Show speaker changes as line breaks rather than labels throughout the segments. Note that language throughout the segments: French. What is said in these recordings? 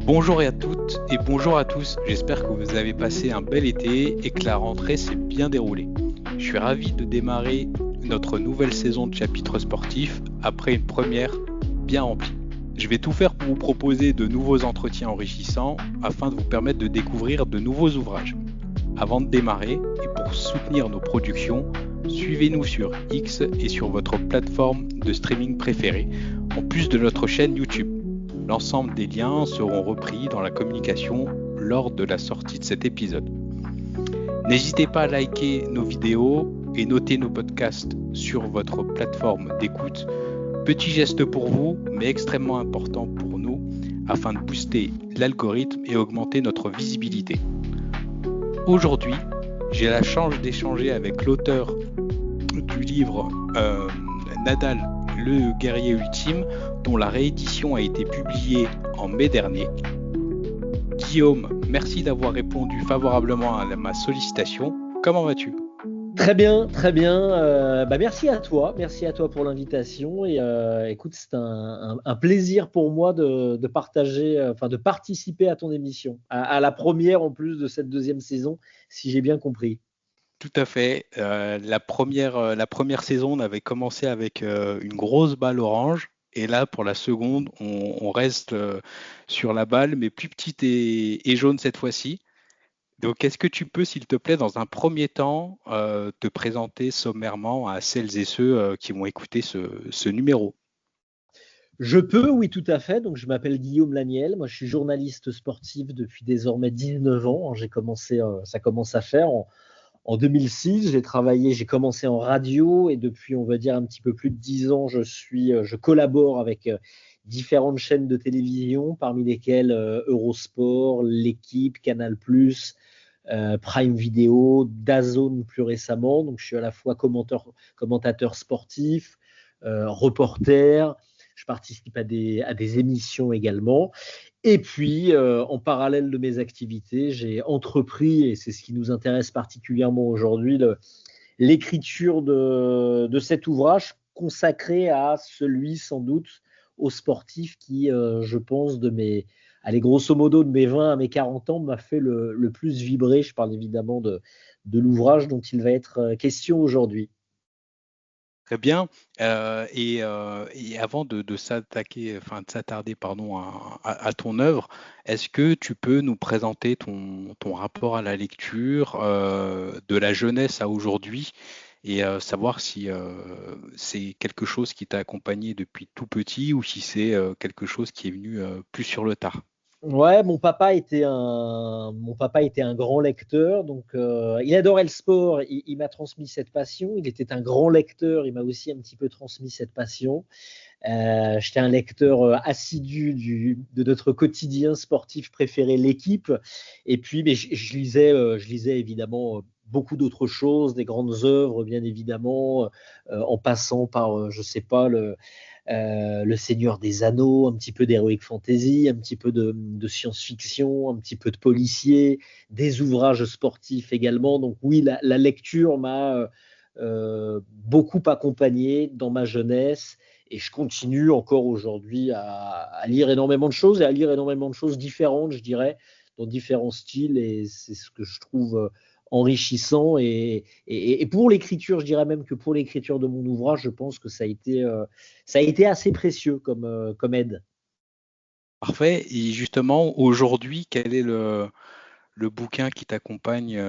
Bonjour à toutes et bonjour à tous, j'espère que vous avez passé un bel été et que la rentrée s'est bien déroulée. Je suis ravi de démarrer notre nouvelle saison de chapitres sportifs après une première bien remplie. Je vais tout faire pour vous proposer de nouveaux entretiens enrichissants afin de vous permettre de découvrir de nouveaux ouvrages. Avant de démarrer et pour soutenir nos productions, suivez-nous sur X et sur votre plateforme de streaming préférée, en plus de notre chaîne YouTube. L'ensemble des liens seront repris dans la communication lors de la sortie de cet épisode. N'hésitez pas à liker nos vidéos et noter nos podcasts sur votre plateforme d'écoute. Petit geste pour vous, mais extrêmement important pour nous, afin de booster l'algorithme et augmenter notre visibilité. Aujourd'hui, j'ai la chance d'échanger avec l'auteur du livre Nadal, le guerrier ultime, dont la réédition a été publiée en mai dernier. Guillaume, merci d'avoir répondu favorablement à ma sollicitation. Comment vas-tu ?
Très bien, très bien. Merci à toi pour l'invitation. Et écoute, c'est un plaisir pour moi de partager, de participer à ton émission, à la première en plus de cette deuxième saison, si j'ai bien compris.
Tout à fait. La première saison, on avait commencé avec une grosse balle orange. Et là, pour la seconde, on reste sur la balle, mais plus petite et jaune cette fois-ci. Donc, est-ce que tu peux, s'il te plaît, dans un premier temps, te présenter sommairement à celles et ceux qui vont écouter ce numéro ?
Je peux, oui, tout à fait. Donc, je m'appelle Guillaume Laniel. Moi, je suis journaliste sportif depuis désormais 19 ans. Ça commence à faire. En 2006, j'ai commencé en radio et depuis, on va dire, un petit peu plus de 10 ans, je collabore avec différentes chaînes de télévision, parmi lesquelles Eurosport, L'Équipe, Canal+, Prime Video, DAZN plus récemment. Donc, je suis à la fois commentateur sportif, reporter. Je participe à des émissions également. Et puis, en parallèle de mes activités, j'ai entrepris, et c'est ce qui nous intéresse particulièrement aujourd'hui, l'écriture de cet ouvrage consacré à celui, sans doute, aux sportifs qui, je pense, grosso modo, de mes 20 à mes 40 ans, m'a fait le plus vibrer. Je parle évidemment de l'ouvrage dont il va être question aujourd'hui.
Très bien. Et avant de s'attarder à ton œuvre, est-ce que tu peux nous présenter ton rapport à la lecture de la jeunesse à aujourd'hui et savoir si c'est quelque chose qui t'a accompagné depuis tout petit ou si c'est quelque chose qui est venu plus sur le tard?
Ouais, mon papa était un grand lecteur, donc il adorait le sport. Il m'a transmis cette passion. Il était un grand lecteur. Il m'a aussi un petit peu transmis cette passion. J'étais un lecteur assidu de notre quotidien sportif préféré, L'Équipe. Et puis, mais je lisais évidemment beaucoup d'autres choses, des grandes œuvres, bien évidemment, en passant par, je sais pas, le Seigneur des Anneaux, un petit peu d'heroic fantasy, un petit peu de science-fiction, un petit peu de policier, des ouvrages sportifs également. Donc oui, la lecture m'a beaucoup accompagné dans ma jeunesse et je continue encore aujourd'hui à lire énormément de choses et à lire énormément de choses différentes, je dirais, dans différents styles et c'est ce que je trouve enrichissant et pour l'écriture, je dirais même que pour l'écriture de mon ouvrage, je pense que ça a été assez précieux comme aide.
Parfait. Et justement, aujourd'hui, quel est le bouquin qui t'accompagne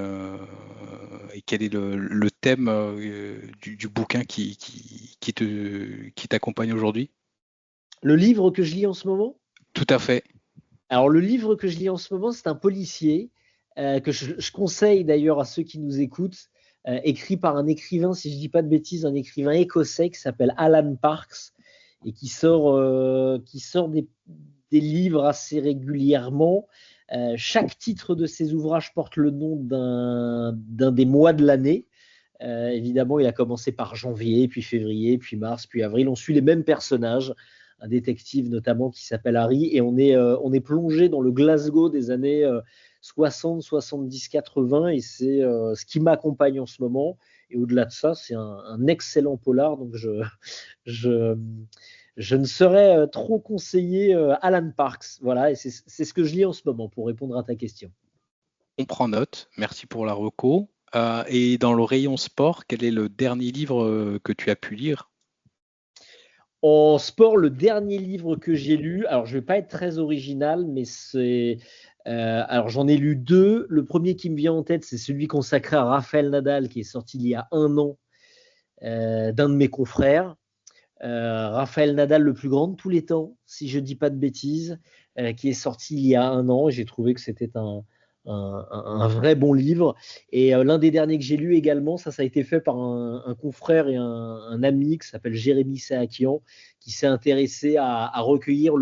et quel est le thème du bouquin qui t'accompagne aujourd'hui?
Le livre que je lis en ce moment?
Tout à fait.
Alors, le livre que je lis en ce moment, c'est un policier que je conseille d'ailleurs à ceux qui nous écoutent, écrit par un écrivain, si je ne dis pas de bêtises, un écrivain écossais qui s'appelle Alan Parks et qui sort des livres assez régulièrement. Chaque titre de ses ouvrages porte le nom d'un des mois de l'année. Évidemment, il a commencé par janvier, puis février, puis mars, puis avril. On suit les mêmes personnages, un détective notamment qui s'appelle Harry, et on est plongé dans le Glasgow des années 60, 70, 80 et c'est ce qui m'accompagne en ce moment. Et au-delà de ça, c'est un excellent polar, donc je, je ne saurais trop conseiller Alan Parks. Voilà, et c'est ce que je lis en ce moment pour répondre à ta question.
On prend note, merci pour la reco. Et dans le rayon sport, quel est le dernier livre que tu as pu lire?
En sport, le dernier livre que j'ai lu, alors je ne vais pas être très original, mais c'est. Alors j'en ai lu deux. Le premier qui me vient en tête, c'est celui consacré à Rafael Nadal, qui est sorti il y a un an d'un de mes confrères. Rafael Nadal, le plus grand de tous les temps, si je ne dis pas de bêtises, qui est sorti il y a un an. J'ai trouvé que c'était un vrai bon livre. Et l'un des derniers que j'ai lu également, ça a été fait par un confrère et un ami qui s'appelle Jérémy Saakian, qui s'est intéressé à recueillir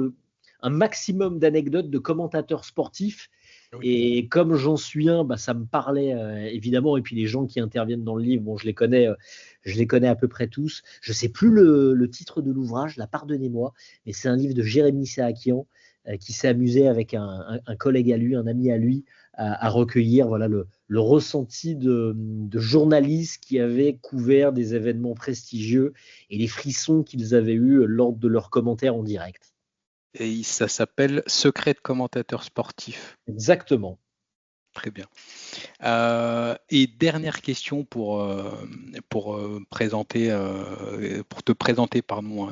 un maximum d'anecdotes de commentateurs sportifs.
Oui.
Et comme j'en suis un, bah, ça me parlait évidemment. Et puis les gens qui interviennent dans le livre, bon, je les connais à peu près tous. Je ne sais plus le titre de l'ouvrage, la pardonnez-moi, mais c'est un livre de Jérémy Saakian qui s'est amusé avec un collègue à lui, un ami à lui, à recueillir voilà, le ressenti de journalistes qui avaient couvert des événements prestigieux et les frissons qu'ils avaient eus lors de leurs commentaires en direct.
Et ça s'appelle Secret de commentateur sportif.
Exactement.
Très bien. Et dernière question pour te présenter pardon,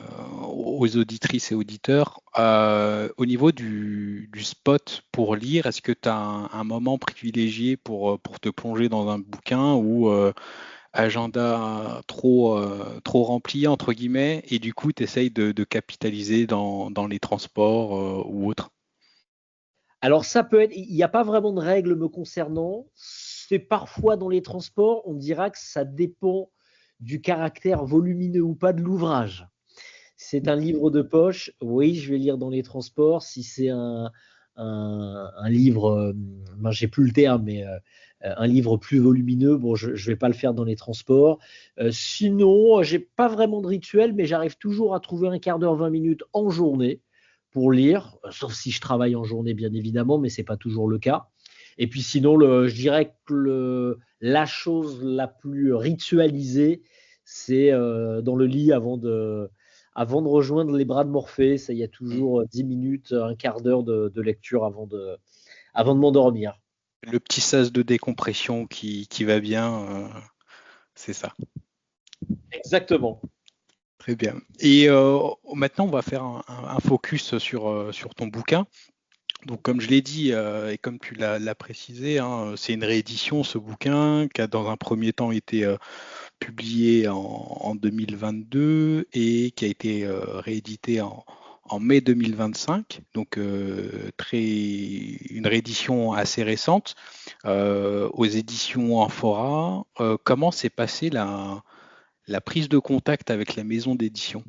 aux auditrices et auditeurs. Au niveau du spot pour lire, est-ce que tu as un moment privilégié pour te plonger dans un bouquin ou agenda trop rempli, entre guillemets, et du coup, tu essayes de capitaliser dans les transports ou autres?
Alors ça peut être, il n'y a pas vraiment de règles me concernant. C'est parfois dans les transports, on dira que ça dépend du caractère volumineux ou pas de l'ouvrage. C'est un livre de poche, oui, je vais lire dans les transports. Si c'est un livre, ben, j'ai plus le terme, mais un livre plus volumineux, bon, je ne vais pas le faire dans les transports. Sinon, j'ai pas vraiment de rituel, mais j'arrive toujours à trouver un quart d'heure, 20 minutes en journée pour lire, sauf si je travaille en journée, bien évidemment, mais c'est pas toujours le cas. Et puis sinon, je dirais que la chose la plus ritualisée, c'est dans le lit avant de rejoindre les bras de Morphée. Ça, il y a toujours 10 minutes, un quart d'heure de lecture avant de m'endormir.
Le petit sas de décompression qui va bien, c'est ça.
Exactement.
Très bien. Et maintenant, on va faire un focus sur ton bouquin. Donc, comme je l'ai dit et comme tu l'as précisé, hein, c'est une réédition, ce bouquin, qui a dans un premier temps été publié en 2022 et qui a été réédité en mai 2025. Donc, une réédition assez récente aux éditions Amphora. Comment s'est passée la prise de contact avec la maison d'édition?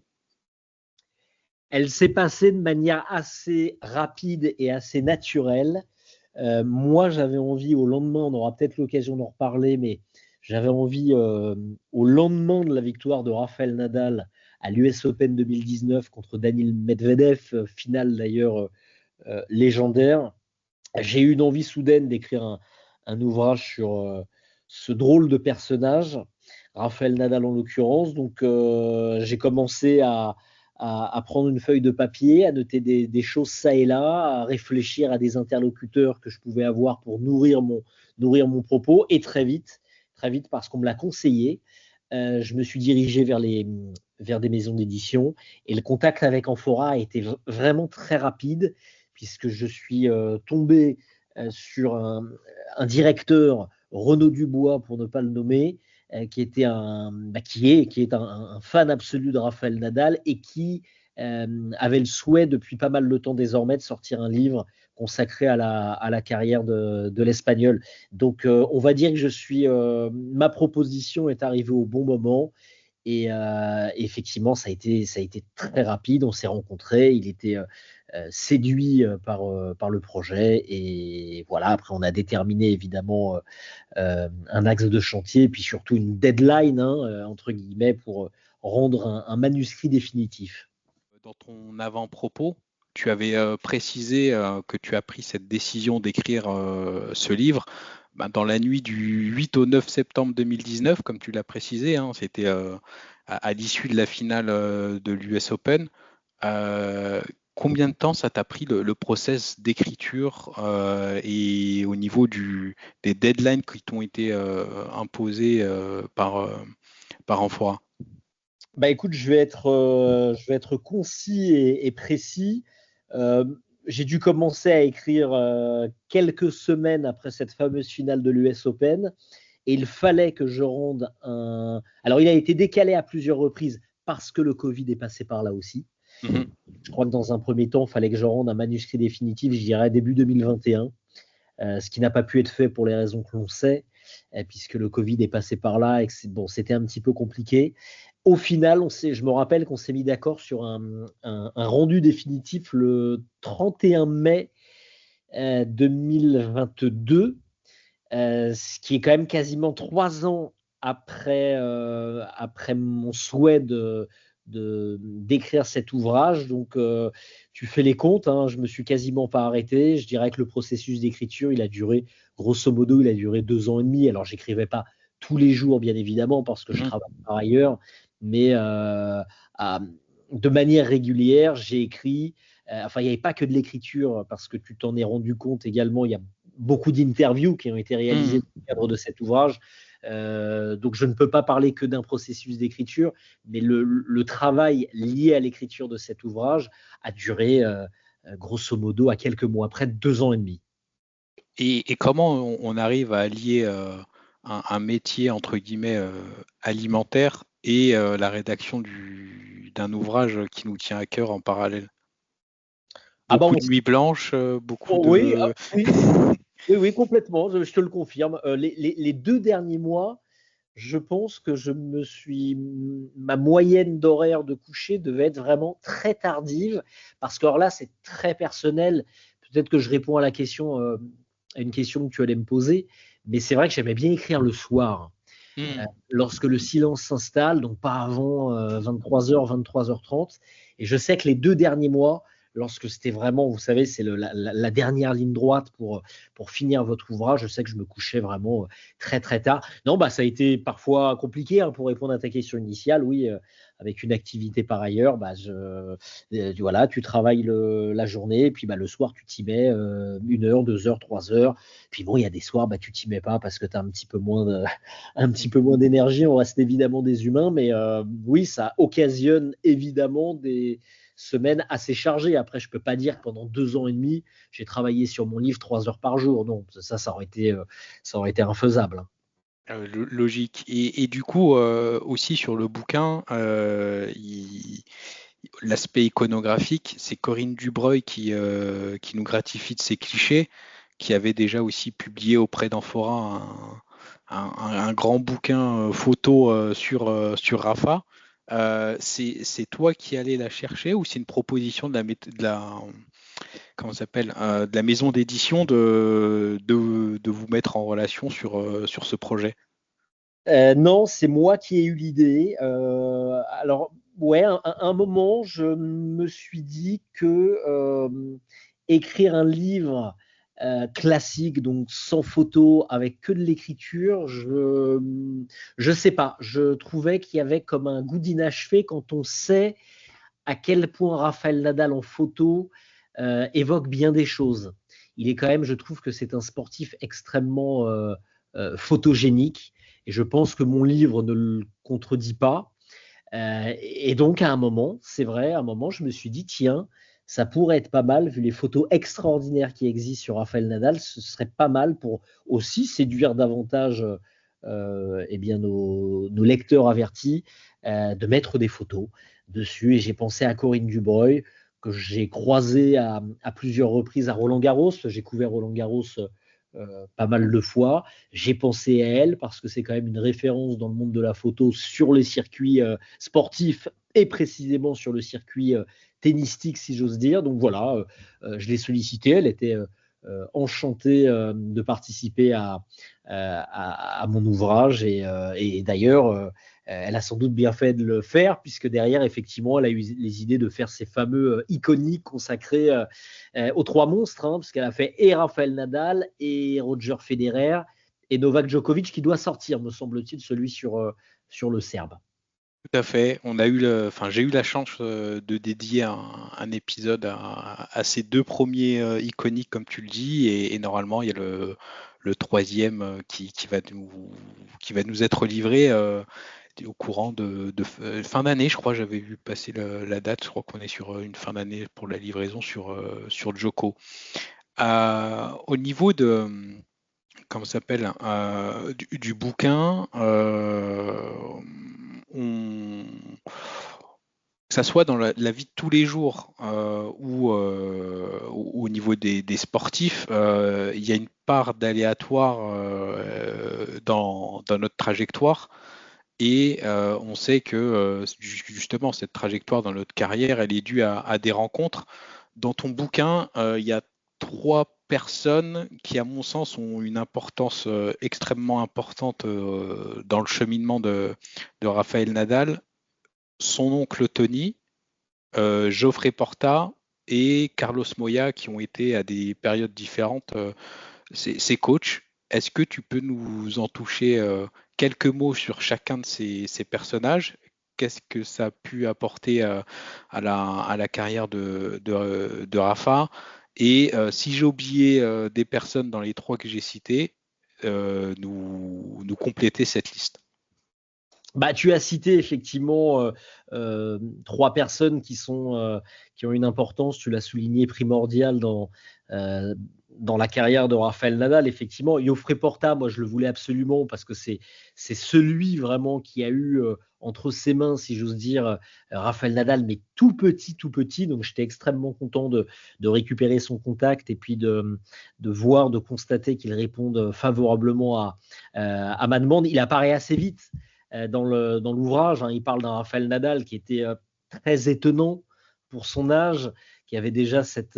Elle s'est passée de manière assez rapide et assez naturelle. Moi, j'avais envie au lendemain, on aura peut-être l'occasion d'en reparler, mais j'avais envie au lendemain de la victoire de Rafael Nadal à l'US Open 2019 contre Daniil Medvedev, finale d'ailleurs légendaire. J'ai eu une envie soudaine d'écrire un ouvrage sur ce drôle de personnage, Rafael Nadal en l'occurrence. Donc j'ai commencé à prendre une feuille de papier, à noter des choses ça et là, à réfléchir à des interlocuteurs que je pouvais avoir pour nourrir mon propos. Et très vite parce qu'on me l'a conseillé, je me suis dirigé vers des maisons d'édition. Et le contact avec Amphora a été vraiment très rapide, puisque je suis tombé sur un directeur, Renaud Dubois, pour ne pas le nommer, qui est un fan absolu de Rafael Nadal et qui avait le souhait depuis pas mal de temps désormais de sortir un livre consacré à la carrière de l'Espagnol. Donc on va dire que ma proposition est arrivée au bon moment. Et effectivement, ça a été très rapide. On s'est rencontrés. Il était séduit par le projet. Et voilà, après, on a déterminé évidemment un axe de chantier et puis surtout une deadline, hein, entre guillemets, pour rendre un manuscrit définitif.
Dans ton avant-propos, tu avais précisé que tu as pris cette décision d'écrire ce livre dans la nuit du 8 au 9 septembre 2019, comme tu l'as précisé, hein, c'était à l'issue de la finale de l'US Open. Combien de temps ça t'a pris le process d'écriture et au niveau des deadlines qui t'ont été imposés par Amphora?
Bah écoute, je vais être concis et précis. Euh, j'ai dû commencer à écrire quelques semaines après cette fameuse finale de l'US Open. Et il fallait que je rende un. Alors, il a été décalé à plusieurs reprises parce que le Covid est passé par là aussi.
Mmh.
Je crois que dans un premier temps, il fallait que je rende un manuscrit définitif, je dirais début 2021, ce qui n'a pas pu être fait pour les raisons que l'on sait, puisque le Covid est passé par là et que c'était un petit peu compliqué. Au final, je me rappelle qu'on s'est mis d'accord sur un rendu définitif le 31 mai 2022, ce qui est quand même quasiment 3 ans après mon souhait d'écrire cet ouvrage. Donc, tu fais les comptes, hein, je me suis quasiment pas arrêté. Je dirais que le processus d'écriture, grosso modo, il a duré 2 ans et demi. Alors, j'écrivais pas tous les jours, bien évidemment, parce que je travaille par ailleurs, mais de manière régulière, j'ai écrit. Enfin, il n'y avait pas que de l'écriture, parce que tu t'en es rendu compte également. Il y a beaucoup d'interviews qui ont été réalisées dans le cadre de cet ouvrage. Donc, je ne peux pas parler que d'un processus d'écriture, mais le travail lié à l'écriture de cet ouvrage a duré, grosso modo, à quelques mois, près de 2 ans et demi.
Et comment on arrive à allier un métier entre guillemets alimentaire et la rédaction d'un ouvrage qui nous tient à cœur en parallèle?
Ah bah
Beaucoup de nuits blanches, beaucoup
oui,
de...
oui, oui, oui, complètement, je te le confirme. Les 2 derniers mois, je pense que ma moyenne d'horaire de coucher devait être vraiment très tardive, parce que alors là, c'est très personnel. Peut-être que je réponds à une question que tu allais me poser, mais c'est vrai que j'aimais bien écrire le soir, lorsque le silence s'installe, donc pas avant 23h, 23h30. Et je sais que les 2 derniers mois, lorsque c'était vraiment, vous savez, c'est la dernière ligne droite pour finir votre ouvrage, je sais que je me couchais vraiment très très tard. Non, bah ça a été parfois compliqué, hein, pour répondre à ta question initiale. Oui, avec une activité par ailleurs, bah voilà, tu travailles la journée, et puis bah, le soir, tu t'y mets 1 heure, 2 heures, 3 heures. Puis bon, il y a des soirs, bah, tu t'y mets pas parce que tu as un petit peu moins d'énergie. On reste évidemment des humains, mais oui, ça occasionne évidemment des semaines assez chargées. Après, je peux pas dire que pendant 2 ans et demi, j'ai travaillé sur mon livre 3 heures par jour. Non, ça aurait été infaisable, hein.
Logique. Et du coup, aussi sur le bouquin, l'aspect iconographique, c'est Corinne Dubreuil qui nous gratifie de ses clichés, qui avait déjà aussi publié auprès d'Amphora un grand bouquin photo sur Rafa. C'est toi qui allais la chercher ou c'est une proposition comment ça s'appelle, de la maison d'édition de vous mettre en relation sur ce projet?
Non, c'est moi qui ai eu l'idée. Alors, ouais, un moment, je me suis dit que écrire un livre classique, donc sans photo, avec que de l'écriture, je sais pas. Je trouvais qu'il y avait comme un goût d'inachevé quand on sait à quel point Raphaël Nadal en photo évoque bien des choses. Il est quand même, je trouve que c'est un sportif extrêmement photogénique, et je pense que mon livre ne le contredit pas. Et donc, à un moment, c'est vrai, à un moment, je me suis dit, tiens, ça pourrait être pas mal, vu les photos extraordinaires qui existent sur Raphaël Nadal, ce serait pas mal pour aussi séduire davantage eh bien, nos lecteurs avertis, de mettre des photos dessus. Et j'ai pensé à Corinne Dubreuil, que j'ai croisée à plusieurs reprises à Roland-Garros. J'ai couvert Roland-Garros pas mal de fois. J'ai pensé à elle parce que c'est quand même une référence dans le monde de la photo sur les circuits sportifs, et précisément sur le circuit tennistique, si j'ose dire. Donc voilà, je l'ai sollicitée. Elle était enchantée de participer à mon ouvrage et d'ailleurs, elle a sans doute bien fait de le faire puisque derrière, effectivement, elle a eu les idées de faire ces fameux iconiques consacrés aux trois monstres, hein, parce qu'elle a fait et Rafael Nadal et Roger Federer et Novak Djokovic qui doit sortir, me semble-t-il, celui sur le Serbe.
Tout à fait. J'ai eu la chance de dédier un épisode à ces deux premiers iconiques, comme tu le dis, et normalement il y a le troisième qui va nous être livré au courant de fin d'année. Je crois, j'avais vu passer la date. Je crois qu'on est sur une fin d'année pour la livraison sur Joko. Au niveau de comment ça s'appelle du bouquin, que ça soit dans la vie de tous les jours ou au niveau des sportifs, il y a une part d'aléatoire dans notre trajectoire. Et on sait que justement cette trajectoire dans notre carrière, elle est due à des rencontres. Dans ton bouquin, il y a 3 personnes qui, à mon sens, ont une importance extrêmement importante dans le cheminement de Rafael Nadal. Son oncle Tony, Geoffrey Porta et Carlos Moya, qui ont été à des périodes différentes ses coachs. Est-ce que tu peux nous en toucher quelques mots sur chacun de ces personnages? Qu'est-ce que ça a pu apporter à la carrière de Rafa? Et si j'ai oublié des personnes dans les 3 que j'ai cités, nous compléter cette liste.
Bah, tu as cité effectivement 3 personnes qui ont une importance, tu l'as souligné, primordiale dans la carrière de Rafael Nadal. Effectivement, Geoffrey Porta, moi je le voulais absolument parce que c'est celui vraiment qui a eu entre ses mains, si j'ose dire, Rafael Nadal, mais tout petit. Donc j'étais extrêmement content de récupérer son contact et puis de voir, de constater qu'il réponde favorablement à ma demande. Il apparaît assez vite dans l'ouvrage, hein. Il parle d'un Rafael Nadal qui était très étonnant pour son âge, qui avait déjà cette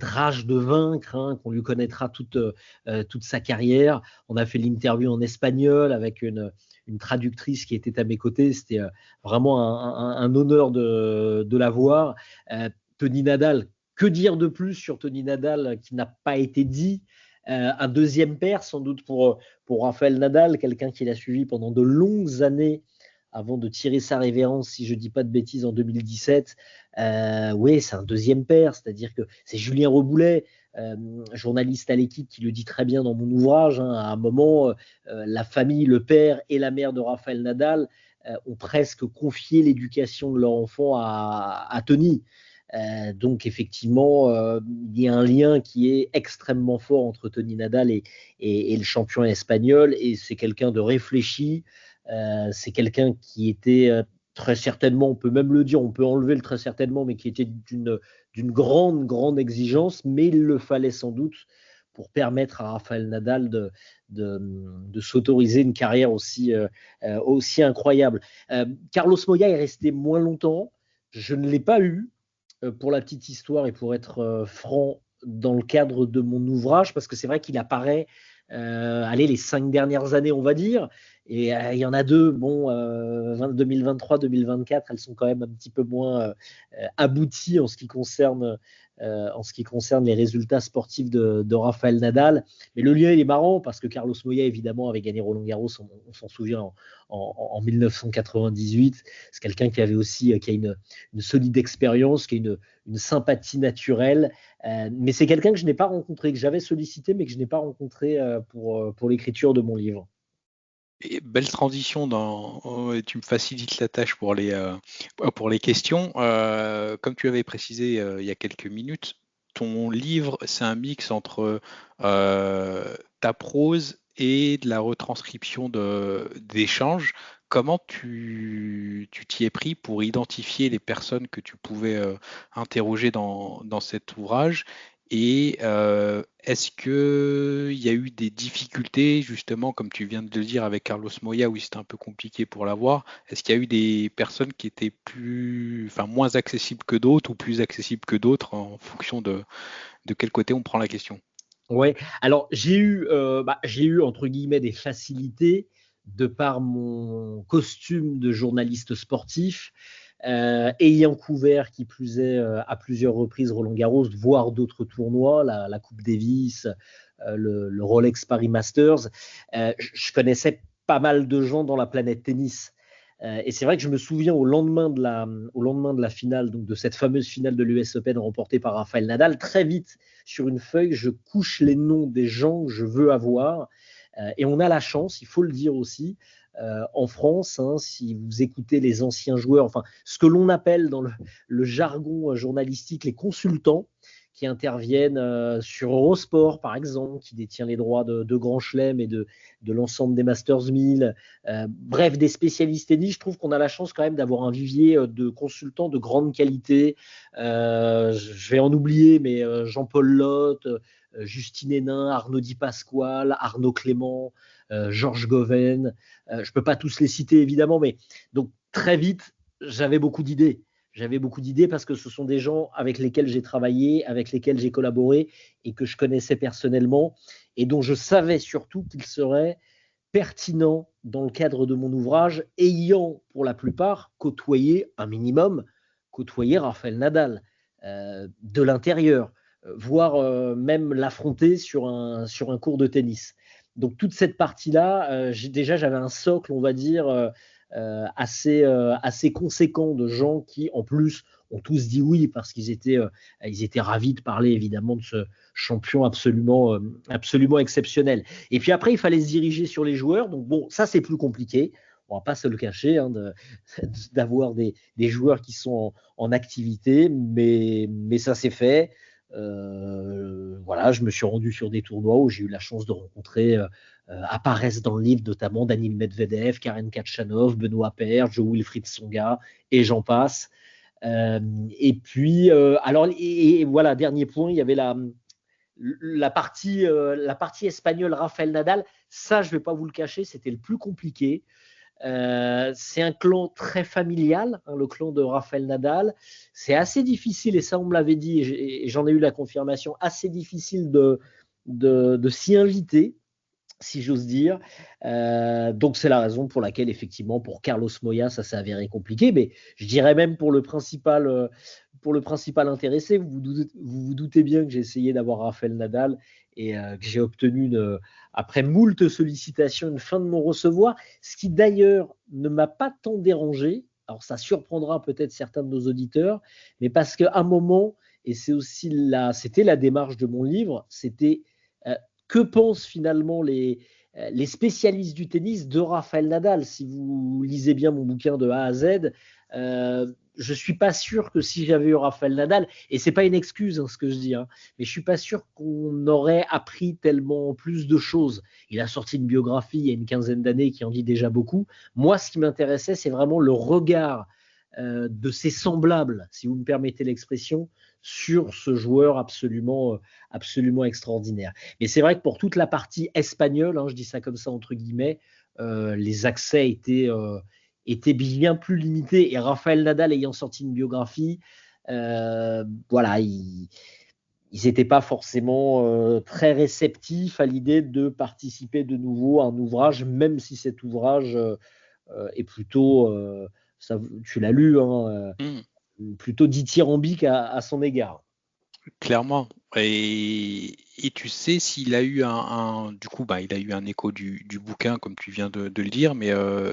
rage de vaincre, hein, qu'on lui connaîtra toute sa carrière. On a fait l'interview en espagnol avec une traductrice qui était à mes côtés. C'était vraiment un honneur de la voir. Tony Nadal, que dire de plus sur Tony Nadal qui n'a pas été dit? Un deuxième père, sans doute pour Rafael Nadal, quelqu'un qui l'a suivi pendant de longues années avant de tirer sa révérence, si je ne dis pas de bêtises, en 2017. Oui, c'est un deuxième père, c'est-à-dire que c'est Julien Reboulet, journaliste à l'équipe, qui le dit très bien dans mon ouvrage, hein. À un moment, la famille, le père et la mère de Rafael Nadal ont presque confié l'éducation de leur enfant à Tony. Donc effectivement, il y a un lien qui est extrêmement fort entre Tony Nadal et le champion espagnol, et c'est quelqu'un de réfléchi, c'est quelqu'un qui était très certainement, on peut même le dire, on peut enlever le très certainement, mais qui était d'une grande exigence, mais il le fallait sans doute pour permettre à Rafael Nadal de s'autoriser une carrière aussi incroyable. Carlos Moya est resté moins longtemps, je ne l'ai pas eu, pour la petite histoire et pour être franc, dans le cadre de mon ouvrage, parce que c'est vrai qu'il apparaît les 5 dernières années, on va dire, et il y en a 2, bon, 2023-2024, elles sont quand même un petit peu moins abouties en ce qui concerne les résultats sportifs de Rafael Nadal. Mais le lien, il est marrant parce que Carlos Moya, évidemment, avait gagné Roland-Garros, on s'en souvient, en 1998. C'est quelqu'un qui avait aussi qui a une solide expérience, qui a une sympathie naturelle. Mais c'est quelqu'un que je n'ai pas rencontré, que j'avais sollicité, mais que je n'ai pas rencontré pour l'écriture de mon livre.
Et belle transition tu me facilites la tâche pour les questions. Comme tu avais précisé il y a quelques minutes, ton livre, c'est un mix entre ta prose et de la retranscription d'échanges. Comment tu t'y es pris pour identifier les personnes que tu pouvais interroger dans cet ouvrage? Et est-ce qu'il y a eu des difficultés, justement, comme tu viens de le dire avec Carlos Moya, où c'était un peu compliqué pour l'avoir? Est-ce qu'il y a eu des personnes qui étaient moins accessibles que d'autres ou plus accessibles que d'autres en fonction de quel côté on prend la question?
Ouais, alors j'ai eu entre guillemets des facilités de par mon costume de journaliste sportif, ayant couvert qui plus est à plusieurs reprises Roland-Garros, voire d'autres tournois, la Coupe Davis, le Rolex Paris Masters. Je connaissais pas mal de gens dans la planète tennis. Et c'est vrai que je me souviens au lendemain de la finale, donc de cette fameuse finale de l'US Open remportée par Rafael Nadal, très vite sur une feuille, je couche les noms des gens que je veux avoir. Et on a la chance, il faut le dire aussi, en France, hein, si vous écoutez les anciens joueurs, enfin ce que l'on appelle dans le jargon journalistique les consultants, qui interviennent sur Eurosport, par exemple, qui détient les droits de Grand Chelem et de l'ensemble des Masters 1000, bref, des spécialistes tennis. Je trouve qu'on a la chance quand même d'avoir un vivier de consultants de grande qualité. Je vais en oublier, mais Jean-Paul Lotte, Justine Hénin, Arnaud Di Pasquale, Arnaud Clément, Georges Goven. Je ne peux pas tous les citer, évidemment, mais donc très vite, j'avais beaucoup d'idées. J'avais beaucoup d'idées parce que ce sont des gens avec lesquels j'ai travaillé, avec lesquels j'ai collaboré et que je connaissais personnellement et dont je savais surtout qu'ils seraient pertinents dans le cadre de mon ouvrage, ayant pour la plupart côtoyé un minimum, côtoyé Rafael Nadal de l'intérieur, voire même l'affronter sur un cours de tennis. Donc toute cette partie-là, déjà j'avais un socle, on va dire, assez conséquent de gens qui, en plus, ont tous dit oui parce ils étaient ravis de parler évidemment de ce champion absolument exceptionnel. Et puis après, il fallait se diriger sur les joueurs. Donc bon, ça c'est plus compliqué. On va pas se le cacher, hein, d'avoir des joueurs qui sont en activité, mais ça s'est fait. Voilà, je me suis rendu sur des tournois où j'ai eu la chance de rencontrer apparaissent dans le livre notamment Daniil Medvedev, Karen Khachanov, Benoît Paire, Joe-Wilfried Tsonga et j'en passe. Et puis, et voilà, dernier point, il y avait la partie espagnole Rafael Nadal. Ça, je ne vais pas vous le cacher, c'était le plus compliqué. C'est un clan très familial, hein, le clan de Rafael Nadal. C'est assez difficile, et ça on me l'avait dit, et j'en ai eu la confirmation, assez difficile de s'y inviter, si j'ose dire. Donc c'est la raison pour laquelle, effectivement, pour Carlos Moya, ça s'est avéré compliqué, mais je dirais même pour le principal intéressé, vous vous doutez bien que j'ai essayé d'avoir Rafael Nadal et que j'ai obtenu, après moult sollicitations, une fin de mon recevoir, ce qui d'ailleurs ne m'a pas tant dérangé. Alors ça surprendra peut-être certains de nos auditeurs, mais parce qu'à un moment, et c'était la démarche de mon livre, c'était que pensent finalement les spécialistes du tennis de Rafael Nadal. Si vous lisez bien mon bouquin de A à Z, je ne suis pas sûr que si j'avais eu Rafael Nadal, et ce n'est pas une excuse ce que je dis, hein, mais je ne suis pas sûr qu'on aurait appris tellement plus de choses. Il a sorti une biographie il y a une quinzaine d'années qui en dit déjà beaucoup. Moi, ce qui m'intéressait, c'est vraiment le regard de ses semblables, si vous me permettez l'expression, sur ce joueur absolument extraordinaire. Mais c'est vrai que pour toute la partie espagnole, hein, je dis ça comme ça entre guillemets, les accès étaient bien plus limités. Et Rafael Nadal ayant sorti une biographie, voilà, ils n'étaient pas forcément très réceptifs à l'idée de participer de nouveau à un ouvrage, même si cet ouvrage est plutôt, ça, tu l'as lu, hein, plutôt dithyrambique à son égard.
Clairement. Et tu sais s'il a eu du coup, bah, il a eu un écho du bouquin, comme tu viens de le dire, mais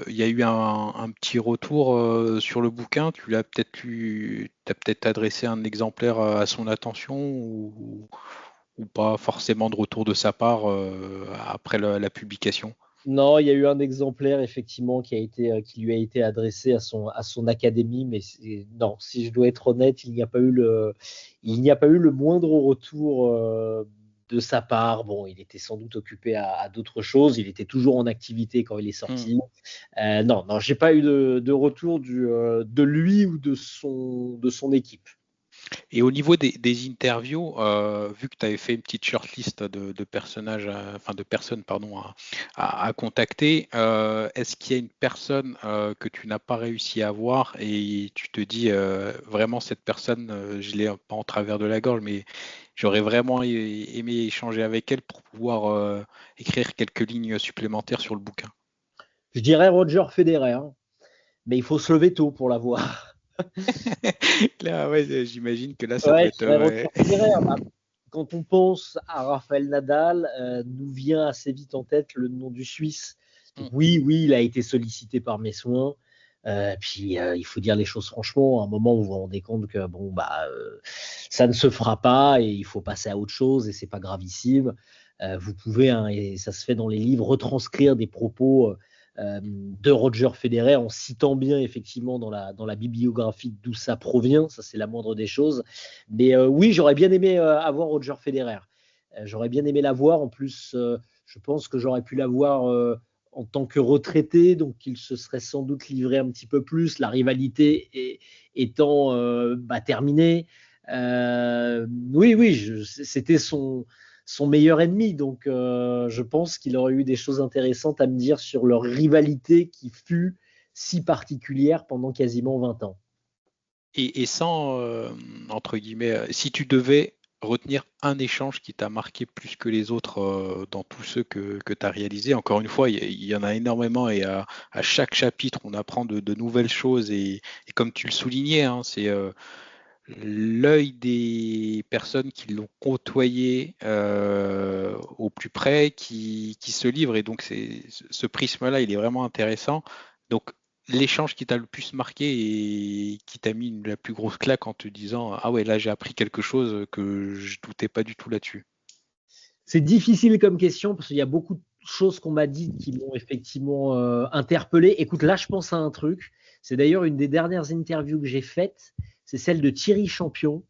il y a eu un petit retour sur le bouquin. T'as peut-être adressé un exemplaire à son attention ou pas forcément de retour de sa part après la publication.
Non, il y a eu un exemplaire effectivement qui lui a été adressé à son académie, mais non, si je dois être honnête, il n'y a pas eu le moindre retour de sa part. Bon, il était sans doute occupé à d'autres choses. Il était toujours en activité quand il est sorti. Non, j'ai pas eu de retour de lui ou de son équipe.
Et au niveau des interviews, vu que tu avais fait une petite shortlist de personnages, enfin de personnes, pardon, à contacter, est-ce qu'il y a une personne que tu n'as pas réussi à voir et tu te dis vraiment cette personne, je l'ai pas en travers de la gorge, mais j'aurais vraiment aimé échanger avec elle pour pouvoir écrire quelques lignes supplémentaires sur le bouquin.
Je dirais Roger Federer, hein, mais il faut se lever tôt pour la voir.
Là, ouais, j'imagine que là, ça doit
Ouais, je
être.
dirais Roger Federer. Bah, quand on pense à Rafael Nadal, nous vient assez vite en tête le nom du Suisse. Donc oui, il a été sollicité par mes soins. Puis il faut dire les choses franchement, à un moment où vous vous rendez compte que bon bah ça ne se fera pas et il faut passer à autre chose et c'est pas gravissime. Vous pouvez, hein, et ça se fait dans les livres, retranscrire des propos de Roger Federer en citant bien effectivement dans la bibliographie d'où ça provient, ça c'est la moindre des choses. Mais oui, j'aurais bien aimé avoir Roger Federer. J'aurais bien aimé l'avoir. En plus, je pense que j'aurais pu l'avoir en tant que retraité, donc il se serait sans doute livré un petit peu plus, la rivalité étant terminée. Oui, c'était son meilleur ennemi, donc je pense qu'il aurait eu des choses intéressantes à me dire sur leur rivalité qui fut si particulière pendant quasiment 20 ans.
Et sans, entre guillemets, si tu devais retenir un échange qui t'a marqué plus que les autres dans tous ceux que tu as réalisés, encore une fois, il y en a énormément et à chaque chapitre, on apprend de nouvelles choses et comme tu le soulignais, hein, c'est l'œil des personnes qui l'ont côtoyé au plus près, qui se livrent et donc ce prisme-là, il est vraiment intéressant. Donc l'échange qui t'a le plus marqué et qui t'a mis la plus grosse claque en te disant ah ouais là j'ai appris quelque chose que je doutais pas du tout là-dessus.
C'est difficile comme question parce qu'il y a beaucoup de choses qu'on m'a dit qui m'ont effectivement interpellé. Écoute, là, je pense à un truc. C'est d'ailleurs une des dernières interviews que j'ai faites. C'est celle de Thierry Champion,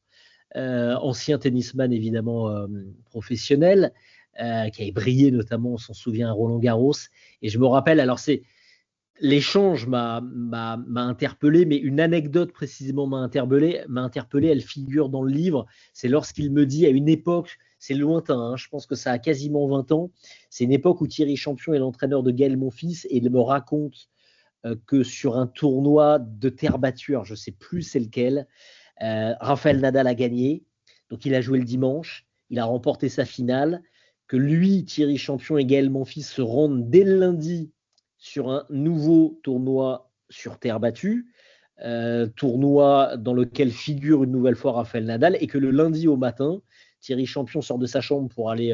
ancien tennisman évidemment professionnel, qui avait brillé notamment, on s'en souvient, à Roland Garros. Et je me rappelle, alors c'est l'échange m'a interpellé, mais une anecdote précisément m'a interpellé, elle figure dans le livre. C'est lorsqu'il me dit à une époque, c'est lointain, hein, je pense que ça a quasiment 20 ans, c'est une époque où Thierry Champion est l'entraîneur de Gaël Monfils et il me raconte que sur un tournoi de terre battue, je ne sais plus c'est lequel, Rafael Nadal a gagné, donc il a joué le dimanche, il a remporté sa finale, que lui, Thierry Champion et Gaël Monfils se rendent dès le lundi sur un nouveau tournoi sur terre battue, tournoi dans lequel figure une nouvelle fois Rafael Nadal, et que le lundi au matin, Thierry Champion sort de sa chambre pour aller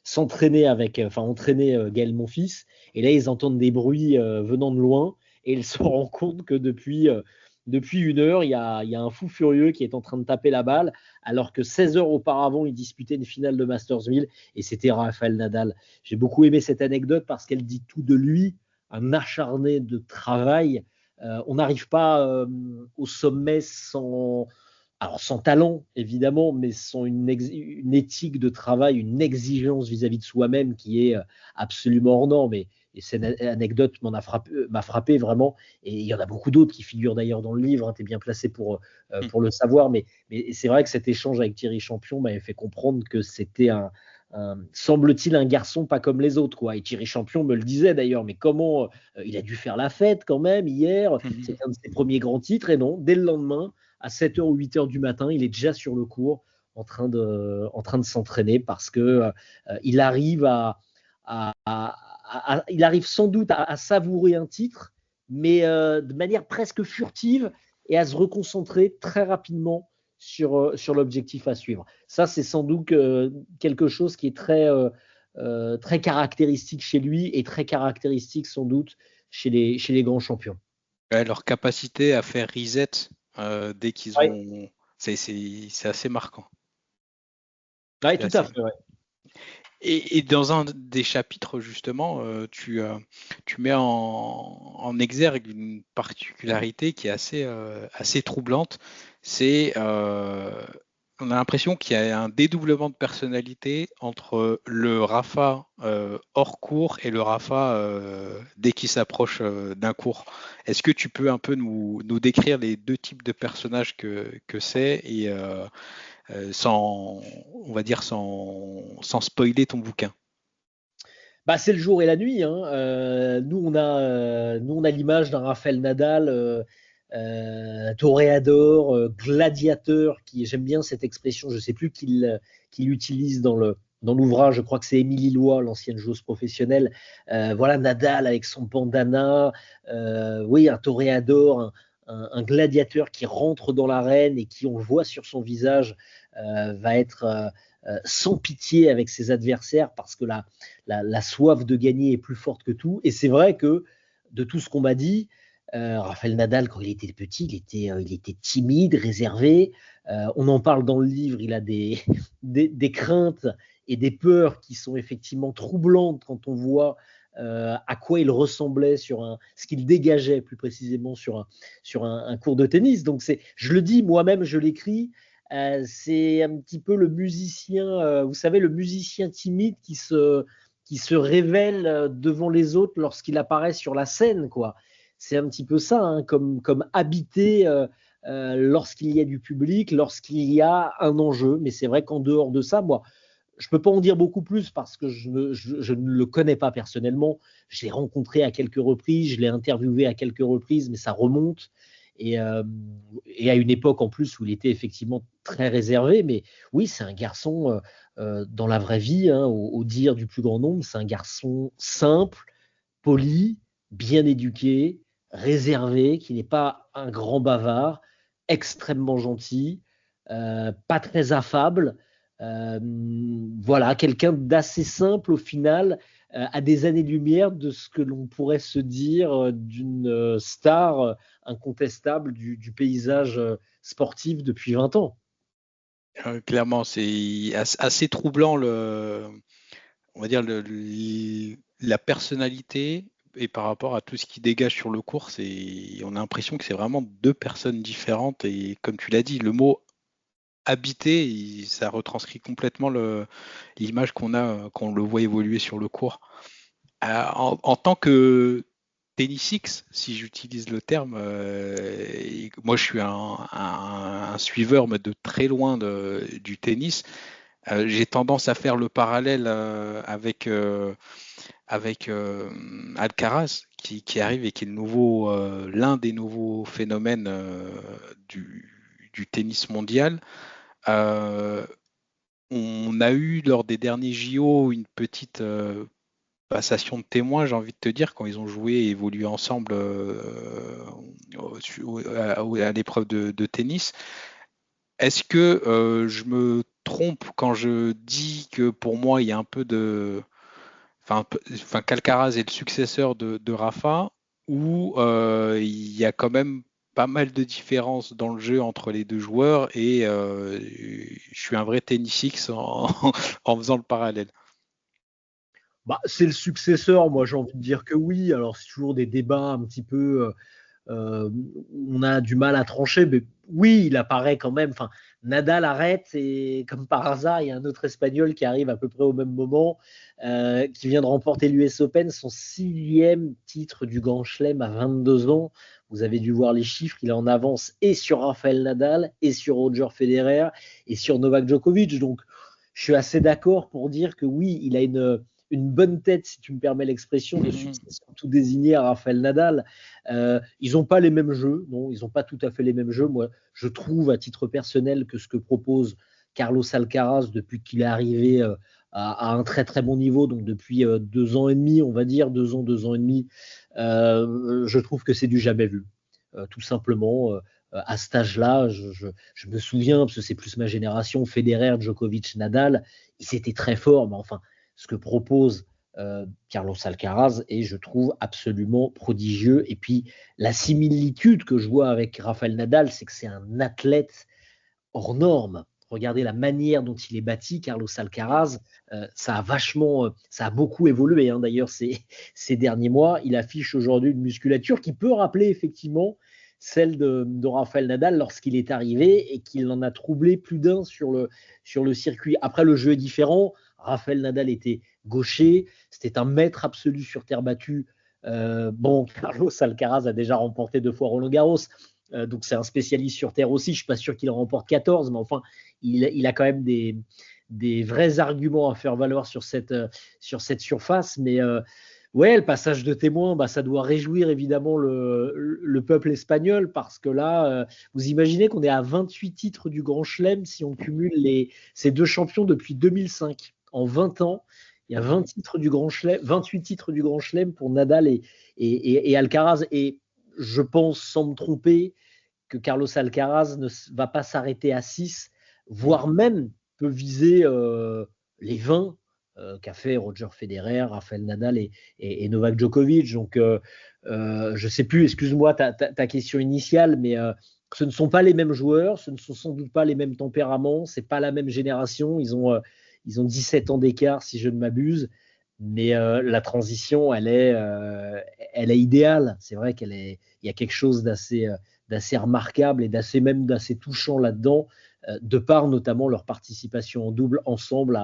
s'entraîner entraîner Gaël Monfils, et là ils entendent des bruits venant de loin, et ils se rendent compte que depuis 1 heure, il y a un fou furieux qui est en train de taper la balle, alors que 16 heures auparavant, il disputait une finale de Masters 1000 et c'était Rafael Nadal. J'ai beaucoup aimé cette anecdote parce qu'elle dit tout de lui, un acharné de travail. On n'arrive pas au sommet sans talent, évidemment, mais sans une éthique de travail, une exigence vis-à-vis de soi-même qui est absolument hors norme. Et cette anecdote m'a frappé vraiment. Et il y en a beaucoup d'autres qui figurent d'ailleurs dans le livre. Hein, tu es bien placé pour le savoir. Mais c'est vrai que cet échange avec Thierry Champion m'avait fait comprendre que c'était semble-t-il, un garçon pas comme les autres, quoi. Et Thierry Champion me le disait d'ailleurs, mais comment il a dû faire la fête quand même hier, c'est un de ses premiers grands titres, et non, dès le lendemain, à 7h ou 8h du matin, il est déjà sur le court en train de s'entraîner parce que il arrive il arrive sans doute à savourer un titre, mais de manière presque furtive et à se reconcentrer très rapidement sur l'objectif à suivre. Ça, c'est sans doute quelque chose qui est très caractéristique chez lui et très caractéristique sans doute chez les grands champions.
Ouais, leur capacité à faire reset dès qu'ils
Ouais.
ont, c'est assez marquant.
Ouais,
C'est
tout
assez
à fait. Ouais.
Et dans un des chapitres, justement, tu mets en exergue une particularité qui est assez troublante. C'est on a l'impression qu'il y a un dédoublement de personnalité entre le Rafa hors cours et le Rafa dès qu'il s'approche d'un cours. Est-ce que tu peux un peu nous décrire les deux types de personnages que c'est et sans, on va dire sans spoiler ton bouquin?
Bah, c'est le jour et la nuit, hein. Nous, on a l'image d'un Rafael Nadal, toréador, gladiateur, qui j'aime bien cette expression. Je ne sais plus qui l'utilise dans l'ouvrage. Je crois que c'est Émilie Lois, l'ancienne joueuse professionnelle. Voilà Nadal avec son bandana. Oui, un toréador, un gladiateur qui rentre dans l'arène et qui, on le voit sur son visage, va être sans pitié avec ses adversaires parce que la soif de gagner est plus forte que tout. Et c'est vrai que de tout ce qu'on m'a dit, Rafael Nadal, quand il était petit, il était timide, réservé. On en parle dans le livre, il a des craintes et des peurs qui sont effectivement troublantes quand on voit à quoi il ressemblait ce qu'il dégageait plus précisément sur un cours de tennis. Donc je le dis moi-même, je l'écris. C'est un petit peu le musicien, vous savez, le musicien timide qui se révèle devant les autres lorsqu'il apparaît sur la scène, quoi. C'est un petit peu ça, hein, comme habiter lorsqu'il y a du public, lorsqu'il y a un enjeu. Mais c'est vrai qu'en dehors de ça, moi, je ne peux pas en dire beaucoup plus parce que je ne le connais pas personnellement. Je l'ai rencontré à quelques reprises, je l'ai interviewé à quelques reprises, mais ça remonte. Et à une époque en plus où il était effectivement très réservé. Mais oui, c'est un garçon dans la vraie vie, hein, au dire du plus grand nombre, c'est un garçon simple, poli, bien éduqué, réservé, qui n'est pas un grand bavard, extrêmement gentil, pas très affable. Euh, voilà, quelqu'un d'assez simple au final, à des années-lumière de ce que l'on pourrait se dire d'une star incontestable du paysage sportif depuis 20 ans.
Clairement, c'est assez troublant on va dire la personnalité et par rapport à tout ce qui dégage sur le cours, on a l'impression que c'est vraiment deux personnes différentes et comme tu l'as dit, le mot habiter, ça retranscrit complètement l'image qu'on a quand on le voit évoluer sur le court. En tant que tennisix, si j'utilise le terme, moi je suis un suiveur mais de très loin du tennis. J'ai tendance à faire le parallèle avec Alcaraz qui arrive et qui est l'un des nouveaux phénomènes du tennis mondial. Euh, on a eu lors des derniers JO une petite passation de témoins, j'ai envie de te dire, quand ils ont joué et évolué ensemble à l'épreuve de tennis. Est-ce que je me trompe quand je dis que pour moi il y a un peu de, qu'Alcaraz est le successeur de Rafa, ou il y a quand même pas mal de différences dans le jeu entre les deux joueurs et je suis un vrai tennisix en faisant le parallèle.
Bah, c'est le successeur, moi j'ai envie de dire que oui. Alors c'est toujours des débats un petit peu on a du mal à trancher, mais oui, il apparaît quand même. Enfin, Nadal arrête et comme par hasard, il y a un autre Espagnol qui arrive à peu près au même moment, qui vient de remporter l'US Open, son 6e titre du Grand Chelem à 22 ans. Vous avez dû voir les chiffres, il est en avance et sur Rafael Nadal, et sur Roger Federer, et sur Novak Djokovic. Donc, je suis assez d'accord pour dire que oui, il a une bonne tête, si tu me permets l'expression, de succès tout désigné à Rafael Nadal. Ils n'ont pas les mêmes jeux, non, ils n'ont pas tout à fait les mêmes jeux. Moi, je trouve à titre personnel que ce que propose Carlos Alcaraz depuis qu'il est arrivé à un très très bon niveau, donc depuis 2 ans et demi, on va dire, 2 ans et demi, je trouve que c'est du jamais vu. Tout simplement, à cet âge-là, je me souviens, parce que c'est plus ma génération, Federer, Djokovic, Nadal, ils étaient très forts, mais enfin, ce que propose Carlos Alcaraz est, je trouve, absolument prodigieux. Et puis, la similitude que je vois avec Rafael Nadal, c'est que c'est un athlète hors norme. Regardez la manière dont il est bâti, Carlos Alcaraz, ça a beaucoup évolué. Hein, d'ailleurs, ces derniers mois, il affiche aujourd'hui une musculature qui peut rappeler effectivement celle de Rafael Nadal lorsqu'il est arrivé et qu'il en a troublé plus d'un sur le circuit. Après, le jeu est différent. Rafael Nadal était gaucher, c'était un maître absolu sur terre battue. Carlos Alcaraz a déjà remporté 2 fois Roland-Garros, donc c'est un spécialiste sur terre aussi. Je ne suis pas sûr qu'il en remporte 14, mais enfin, il a quand même des vrais arguments à faire valoir sur cette surface. Mais ouais, le passage de témoin, ça doit réjouir évidemment le peuple espagnol, parce que là, vous imaginez qu'on est à 28 titres du Grand Chelem si on cumule ces 2 champions depuis 2005. En 20 ans, il y a 28 titres du Grand Chelem pour Nadal et Alcaraz. Et je pense, sans me tromper, que Carlos Alcaraz ne va pas s'arrêter à 6, voire même peut viser les 20 qu'a fait Roger Federer, Rafael Nadal et Novak Djokovic. Donc, je ne sais plus, excuse-moi ta question initiale, mais ce ne sont pas les mêmes joueurs, ce ne sont sans doute pas les mêmes tempéraments, ce n'est pas la même génération. Ils ont 17 ans d'écart, si je ne m'abuse. Mais la transition, elle est idéale. C'est vrai il y a quelque chose d'assez remarquable et d'assez touchant là-dedans, de par notamment leur participation en double ensemble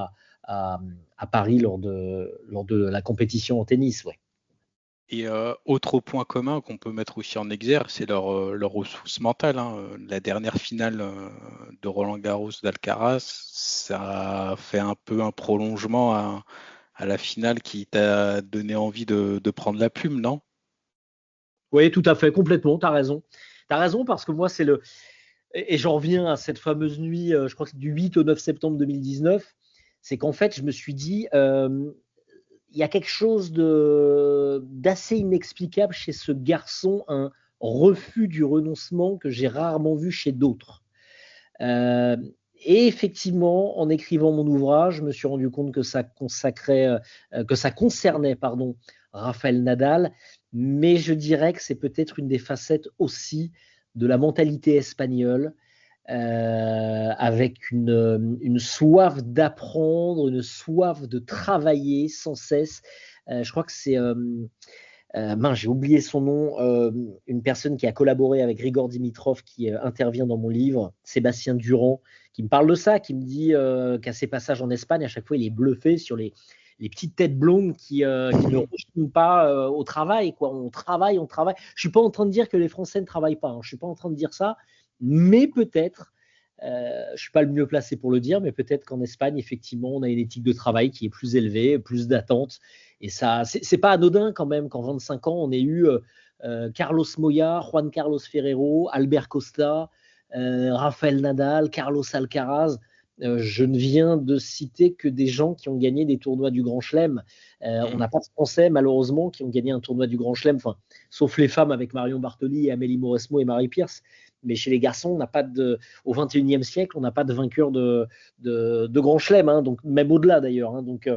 à Paris lors de la compétition en tennis. Ouais.
Et autre point commun qu'on peut mettre aussi en exergue, c'est leur ressource mentale. La dernière finale de Roland-Garros d'Alcaraz, ça fait un peu un prolongement à la finale qui t'a donné envie de prendre la plume, non?
Oui, tout à fait, complètement, tu as raison. Tu as raison, parce que moi, et j'en reviens à cette fameuse nuit, je crois que c'est du 8 au 9 septembre 2019, c'est qu'en fait, je me suis dit, il y a quelque chose d'assez inexplicable chez ce garçon, un refus du renoncement que j'ai rarement vu chez d'autres. Et effectivement, en écrivant mon ouvrage, je me suis rendu compte que ça concernait Rafael Nadal, mais je dirais que c'est peut-être une des facettes aussi de la mentalité espagnole, avec une soif d'apprendre, une soif de travailler sans cesse. Je crois que c'est j'ai oublié son nom, une personne qui a collaboré avec Grigor Dimitrov, qui intervient dans mon livre, Sébastien Durand, qui me parle de ça, qui me dit qu'à ses passages en Espagne, à chaque fois, il est bluffé sur les petites têtes blondes qui ne rechignent pas au travail, quoi. On travaille. Je suis pas en train de dire que les Français ne travaillent pas, je suis pas en train de dire ça, mais peut-être, je suis pas le mieux placé pour le dire, mais peut-être qu'en Espagne, effectivement, on a une éthique de travail qui est plus élevée, plus d'attente. Et ça, c'est pas anodin quand même qu'en 25 ans, on ait eu Carlos Moya, Juan Carlos Ferrero, Albert Costa, Rafael Nadal, Carlos Alcaraz. Je ne viens de citer que des gens qui ont gagné des tournois du Grand Chelem. On n'a pas de Français, malheureusement, qui ont gagné un tournoi du Grand Chelem, sauf les femmes avec Marion Bartoli, Amélie Mauresmo et Marie Pierce. Mais chez les garçons, on n'a pas au XXIe siècle, on n'a pas de vainqueur de Grand Chelem, donc même au-delà d'ailleurs. Donc,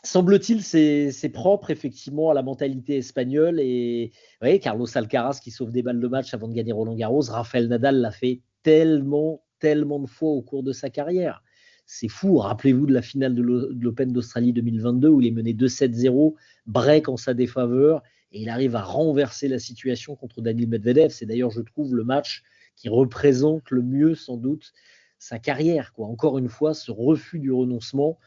semble-t-il, c'est propre effectivement à la mentalité espagnole. Et ouais, Carlos Alcaraz qui sauve des balles de match avant de gagner Roland-Garros, Rafael Nadal l'a fait tellement de fois au cours de sa carrière. C'est fou. Rappelez-vous de la finale de l'Open d'Australie 2022 où il est mené 2-7-0, break en sa défaveur, et il arrive à renverser la situation contre Daniil Medvedev. C'est d'ailleurs, je trouve, le match qui représente le mieux sans doute sa carrière, quoi. Encore une fois, ce refus du renoncement.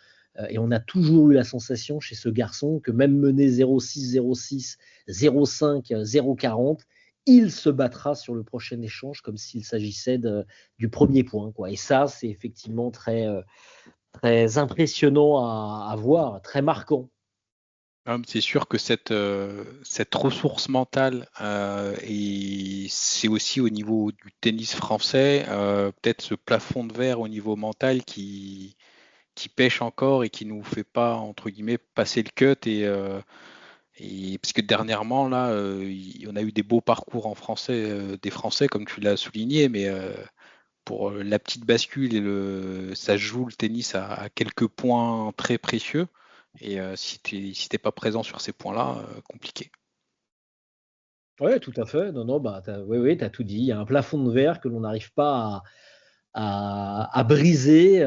Et on a toujours eu la sensation chez ce garçon que même mené 0-6, 0-6, 0-5, 0-40, il se battra sur le prochain échange comme s'il s'agissait du premier point, quoi. Et ça, c'est effectivement très, très impressionnant à voir, très marquant.
C'est sûr que cette ressource mentale, et c'est aussi au niveau du tennis français, peut-être ce plafond de verre au niveau mental qui pêche encore et qui nous fait pas, entre guillemets, passer le cut. Et parce que dernièrement, là, on a eu des beaux parcours en français, des Français, comme tu l'as souligné, mais pour la petite bascule ça joue le tennis à quelques points très précieux. Et si t'es pas présent sur ces points-là, compliqué.
Oui, tout à fait. Non, non, oui, tu as tout dit. Il y a un plafond de verre que l'on n'arrive pas à briser.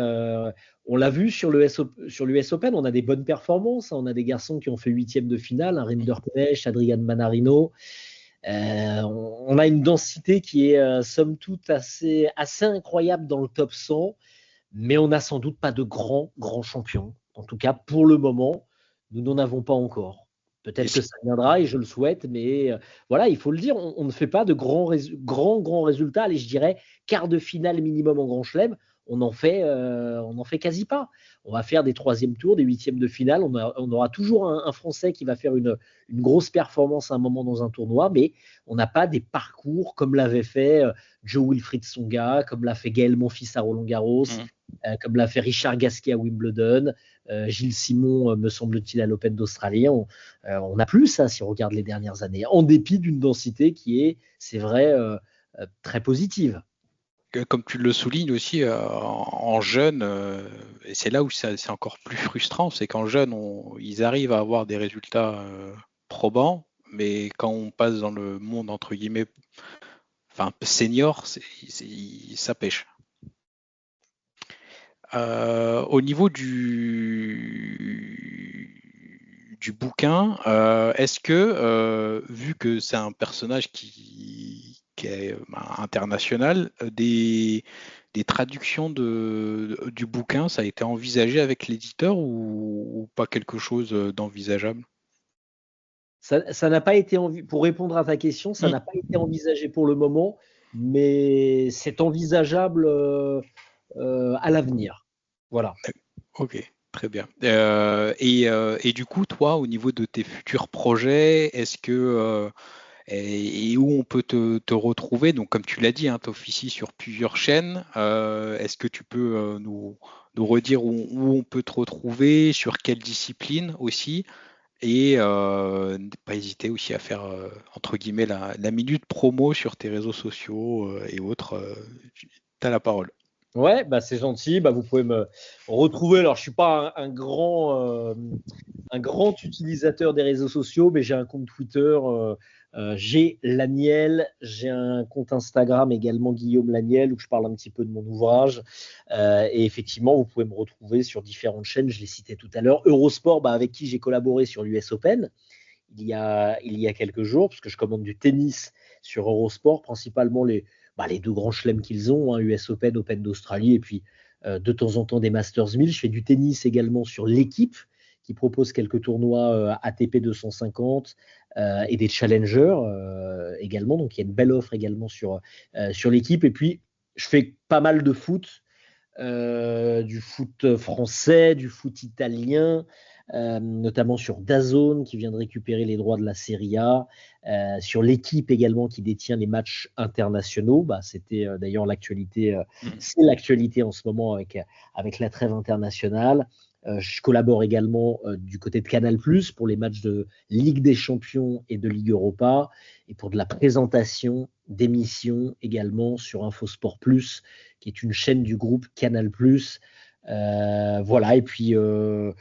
On l'a vu sur l'US Open, on a des bonnes performances. On a des garçons qui ont fait 8e de finale, Rinder Knecht, Adrian Manarino. On a une densité qui est somme toute assez incroyable dans le top 100, mais on n'a sans doute pas de grands champions. En tout cas, pour le moment, nous n'en avons pas encore. Peut-être que ça viendra et je le souhaite, mais voilà, il faut le dire, on ne fait pas de grands résultats. Allez, je dirais quart de finale minimum en Grand Chelem, on n'en fait quasi pas. On va faire des troisièmes tours, des huitièmes de finale. On aura toujours un Français qui va faire une grosse performance à un moment dans un tournoi, mais on n'a pas des parcours comme l'avait fait Joe Wilfried Tsonga, comme l'a fait Gaël Monfils à Roland-Garros, comme l'a fait Richard Gasquet à Wimbledon, Gilles Simon, me semble-t-il, à l'Open d'Australie. On n'a plus ça si on regarde les dernières années, en dépit d'une densité qui est, c'est vrai, très positive.
Comme tu le soulignes aussi, en jeune, et c'est là où c'est encore plus frustrant, c'est qu'en jeune, ils arrivent à avoir des résultats probants, mais quand on passe dans le monde, entre guillemets, enfin senior, ça pêche. Au niveau du bouquin, est-ce que, vu que c'est un personnage qui est international, des traductions du bouquin, ça a été envisagé avec l'éditeur ou pas quelque chose d'envisageable?
Ça n'a pas été pour répondre à ta question, ça n'a pas été envisagé pour le moment, mais c'est envisageable à l'avenir. Voilà.
Ok, très bien. Et du coup, toi, au niveau de tes futurs projets, est-ce que et où on peut te retrouver? Donc, comme tu l'as dit, hein, tu officies sur plusieurs chaînes. Est-ce que tu peux nous redire où on peut te retrouver, sur quelle discipline aussi? Et ne pas hésiter aussi à faire, entre guillemets, la minute promo sur tes réseaux sociaux et autres. Tu as la parole.
Ouais, bah c'est gentil. Bah vous pouvez me retrouver. Alors, je suis pas un grand utilisateur des réseaux sociaux, mais j'ai un compte Twitter, j'ai Laniel, j'ai un compte Instagram également, Guillaume Laniel, où je parle un petit peu de mon ouvrage. Et effectivement, vous pouvez me retrouver sur différentes chaînes. Je l'ai cité tout à l'heure. Eurosport, bah, avec qui j'ai collaboré sur l'US Open il y a quelques jours, parce que je commande du tennis sur Eurosport, principalement les deux grands chelems qu'ils ont, hein, US Open, Open d'Australie, et puis de temps en temps des Masters 1000. Je fais du tennis également sur l'équipe, qui propose quelques tournois ATP 250 et des challengers également. Donc il y a une belle offre également sur l'équipe. Et puis je fais pas mal de foot, du foot français, du foot italien, notamment sur DAZN qui vient de récupérer les droits de la Serie A, sur l'équipe également qui détient les matchs internationaux. Bah, c'était d'ailleurs l'actualité, c'est l'actualité en ce moment avec la trêve internationale. Je collabore également du côté de Canal+ pour les matchs de Ligue des Champions et de Ligue Europa, et pour de la présentation d'émissions également sur Infosport+, qui est une chaîne du groupe Canal+. Voilà, et puis je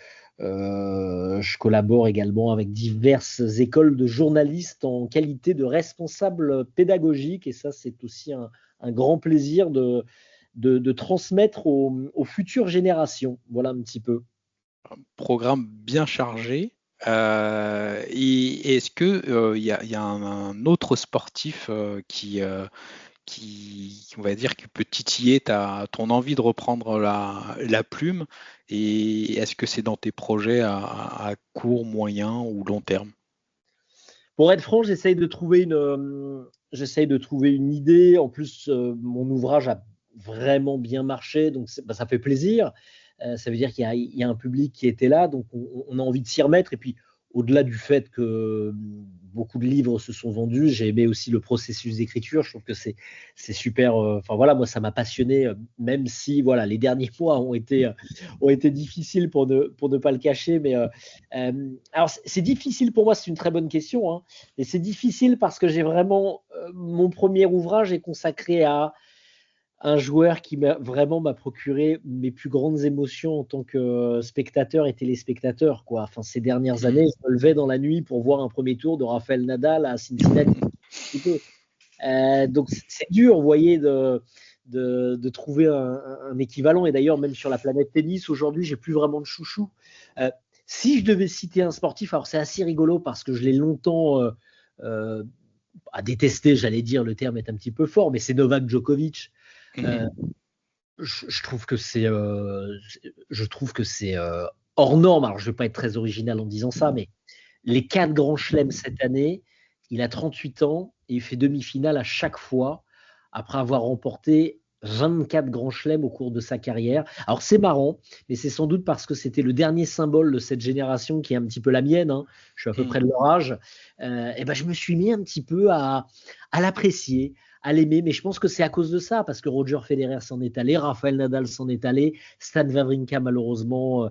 collabore également avec diverses écoles de journalistes en qualité de responsable pédagogique, et ça, c'est aussi un grand plaisir de transmettre aux futures générations. Voilà un petit peu.
Programme bien chargé. Et est-ce que y a un autre sportif qui, on va dire, qui peut titiller ton envie de reprendre la plume? Et est-ce que c'est dans tes projets à court, moyen ou long terme?
Pour être franc, j'essaye de trouver une idée. En plus, mon ouvrage a vraiment bien marché, donc ça fait plaisir. Ça veut dire qu'il y a un public qui était là, donc on a envie de s'y remettre. Et puis, au-delà du fait que beaucoup de livres se sont vendus, j'ai aimé aussi le processus d'écriture. Je trouve que c'est super. Enfin voilà, moi ça m'a passionné, même si voilà les derniers mois ont été difficiles pour ne pas le cacher. Mais alors c'est difficile pour moi, c'est une très bonne question, hein, et c'est difficile parce que j'ai vraiment mon premier ouvrage est consacré à un joueur qui m'a procuré mes plus grandes émotions en tant que spectateur et téléspectateur, quoi. Enfin, ces dernières années, je me levais dans la nuit pour voir un premier tour de Rafael Nadal à Cincinnati. Donc c'est dur, vous voyez, de trouver un équivalent. Et d'ailleurs, même sur la planète tennis, aujourd'hui, j'ai plus vraiment de chouchou. Si je devais citer un sportif, alors c'est assez rigolo parce que je l'ai longtemps à détester, j'allais dire, le terme est un petit peu fort, mais c'est Novak Djokovic. Je trouve que c'est hors norme. Alors, je ne vais pas être très original en disant ça, mais les 4 grands chelems cette année, il a 38 ans et il fait demi-finale à chaque fois après avoir remporté 24 grands chelems au cours de sa carrière. Alors c'est marrant, mais c'est sans doute parce que c'était le dernier symbole de cette génération qui est un petit peu la mienne, hein. Je suis à peu près de leur âge. Et ben je me suis mis un petit peu à l'apprécier, à l'aimer, mais je pense que c'est à cause de ça, parce que Roger Federer s'en est allé, Rafael Nadal s'en est allé, Stan Wawrinka malheureusement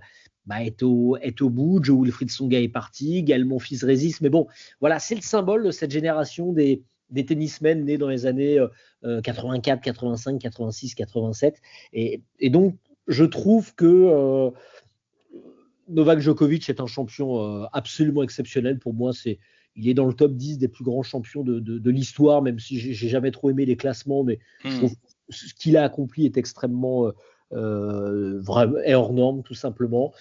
est au bout, Joe Wilfried Tsonga est parti, Gaël Monfils résiste, mais bon, voilà, c'est le symbole de cette génération des tennismen nés dans les années 84, 85, 86, 87. Et donc, je trouve que Novak Djokovic est un champion absolument exceptionnel. Pour moi, il est dans le top 10 des plus grands champions de l'histoire, même si j'ai jamais trop aimé les classements, mais je trouve que ce qu'il a accompli est extrêmement est hors norme, tout simplement.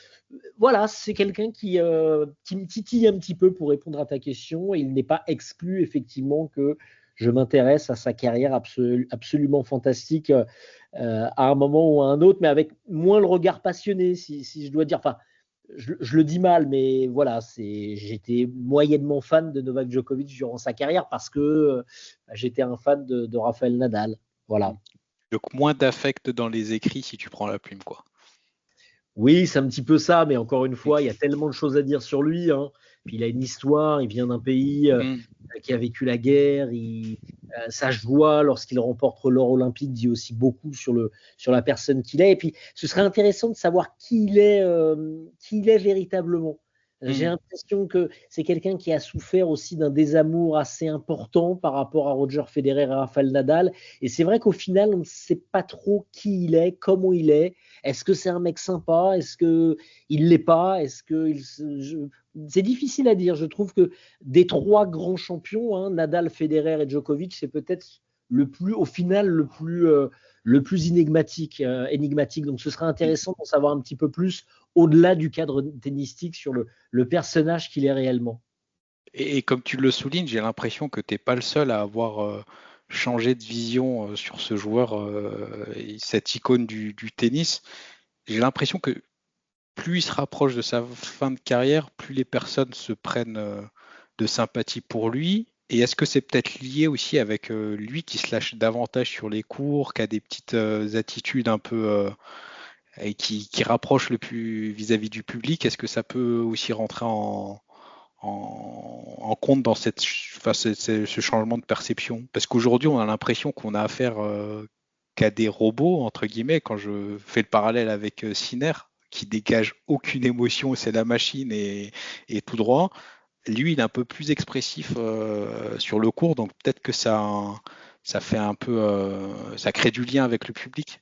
Voilà, c'est quelqu'un qui me titille un petit peu pour répondre à ta question. Il n'est pas exclu, effectivement, que je m'intéresse à sa carrière absolument fantastique à un moment ou à un autre, mais avec moins le regard passionné, si je dois dire. Enfin, je le dis mal, mais voilà, j'étais moyennement fan de Novak Djokovic durant sa carrière parce que j'étais un fan de Rafael Nadal. Voilà.
Donc moins d'affect dans les écrits si tu prends la plume, quoi.
Oui, c'est un petit peu ça, mais encore une fois, il y a tellement de choses à dire sur lui, hein. Puis il a une histoire, il vient d'un pays qui a vécu la guerre, sa joie lorsqu'il remporte l'or olympique dit aussi beaucoup sur la personne qu'il est. Et puis, ce serait intéressant de savoir qui il est véritablement. J'ai l'impression que c'est quelqu'un qui a souffert aussi d'un désamour assez important par rapport à Roger Federer et Rafael Nadal. Et c'est vrai qu'au final, on ne sait pas trop qui il est, comment il est. Est-ce que c'est un mec sympa? Est-ce qu'il ne l'est pas? C'est difficile à dire. Je trouve que des 3 grands champions, hein, Nadal, Federer et Djokovic, c'est peut-être au final le plus énigmatique. Donc ce serait intéressant d'en savoir un petit peu plus au-delà du cadre tennistique sur le personnage qu'il est réellement.
Et comme tu le soulignes, j'ai l'impression que tu n'es pas le seul à avoir changé de vision sur ce joueur, cette icône du tennis. J'ai l'impression que plus il se rapproche de sa fin de carrière, plus les personnes se prennent de sympathie pour lui. Et est-ce que c'est peut-être lié aussi avec lui qui se lâche davantage sur les cours, qui a des petites attitudes un peu et qui rapproche le plus vis-à-vis du public? Est-ce que ça peut aussi rentrer en compte dans ce changement de perception? Parce qu'aujourd'hui, on a l'impression qu'on a affaire qu'à des robots, entre guillemets, quand je fais le parallèle avec Sinner, qui dégage aucune émotion, c'est la machine et tout droit. Lui, il est un peu plus expressif sur le court, donc peut-être que ça fait un peu, ça crée du lien avec le public.